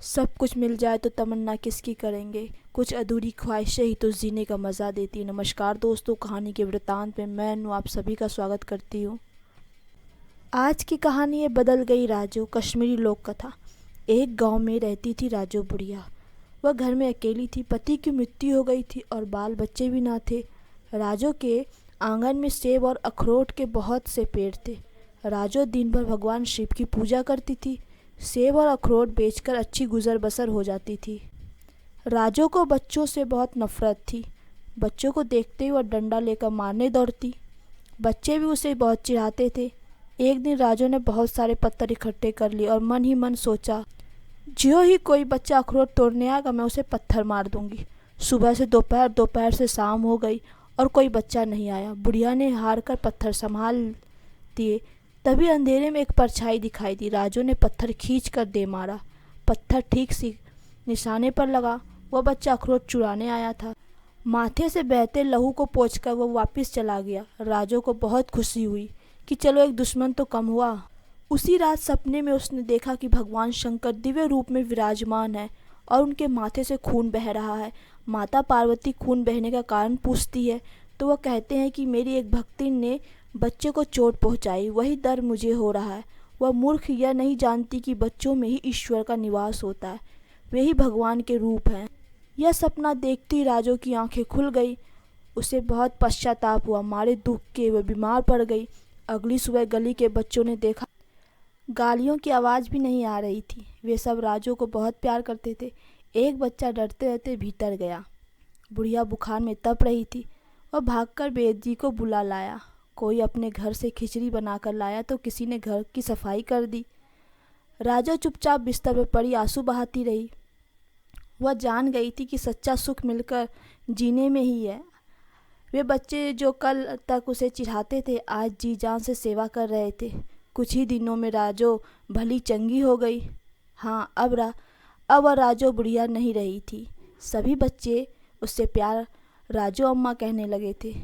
सब कुछ मिल जाए तो तमन्ना किसकी करेंगे, कुछ अधूरी ख्वाहिशें ही तो जीने का मज़ा देती हैं। नमस्कार दोस्तों, कहानी के वृत्तांत में मैं अनु आप सभी का स्वागत करती हूँ। आज की कहानी है बदल गई राजू, कश्मीरी लोक कथा। एक गांव में रहती थी राजू बुढ़िया। वह घर में अकेली थी, पति की मृत्यु हो गई थी और बाल बच्चे भी ना थे। राजू के आंगन में सेब और अखरोट के बहुत से पेड़ थे। राजू दिन भर भगवान शिव की पूजा करती थी। सेब और अखरोट बेचकर अच्छी गुजर बसर हो जाती थी। राजू को बच्चों से बहुत नफरत थी। बच्चों को देखते ही वह डंडा लेकर मारने दौड़ती। बच्चे भी उसे बहुत चिढ़ाते थे। एक दिन राजू ने बहुत सारे पत्थर इकट्ठे कर लिए और मन ही मन सोचा, ज्यों ही कोई बच्चा अखरोट तोड़ने आएगा मैं उसे पत्थर मार दूंगी। सुबह से दोपहर, दोपहर से शाम हो गई और कोई बच्चा नहीं आया। बुढ़िया ने हार कर पत्थर संभाल दिए। तभी अंधेरे में एक परछाई दिखाई दी। राजू ने पत्थर खींच कर दे मारा। पत्थर ठीक सी निशाने पर लगा। वह बच्चा अखरोट चुराने आया था। माथे से बहते लहू को पोंछकर वह वापस चला गया। राजू को बहुत खुशी हुई कि चलो एक दुश्मन तो कम हुआ। उसी रात सपने में उसने देखा कि भगवान शंकर दिव्य रूप में विराजमान है और उनके माथे से खून बह रहा है। माता पार्वती खून बहने का कारण पूछती है तो वह कहते हैं कि मेरी एक भक्ति ने बच्चे को चोट पहुंचाई, वही दर्द मुझे हो रहा है। वह मूर्ख यह नहीं जानती कि बच्चों में ही ईश्वर का निवास होता है, वे ही भगवान के रूप हैं। यह सपना देखती राजू की आंखें खुल गई। उसे बहुत पश्चाताप हुआ। मारे दुख के वह बीमार पड़ गई। अगली सुबह गली के बच्चों ने देखा, गालियों की आवाज़ भी नहीं आ रही थी। वे सब राजू को बहुत प्यार करते थे। एक बच्चा डरते डरते भीतर गया। बुढ़िया बुखार में तप रही थी। वह भागकर वेद जी को बुला लाया। कोई अपने घर से खिचड़ी बनाकर लाया तो किसी ने घर की सफाई कर दी। राजू चुपचाप बिस्तर पर पड़ी आंसू बहाती रही। वह जान गई थी कि सच्चा सुख मिलकर जीने में ही है। वे बच्चे जो कल तक उसे चिढ़ाते थे आज जी जान से सेवा कर रहे थे। कुछ ही दिनों में राजू भली चंगी हो गई। हाँ, अब वह राजू बुढ़िया नहीं रही थी। सभी बच्चे उससे प्यार राजू अम्मा कहने लगे थे।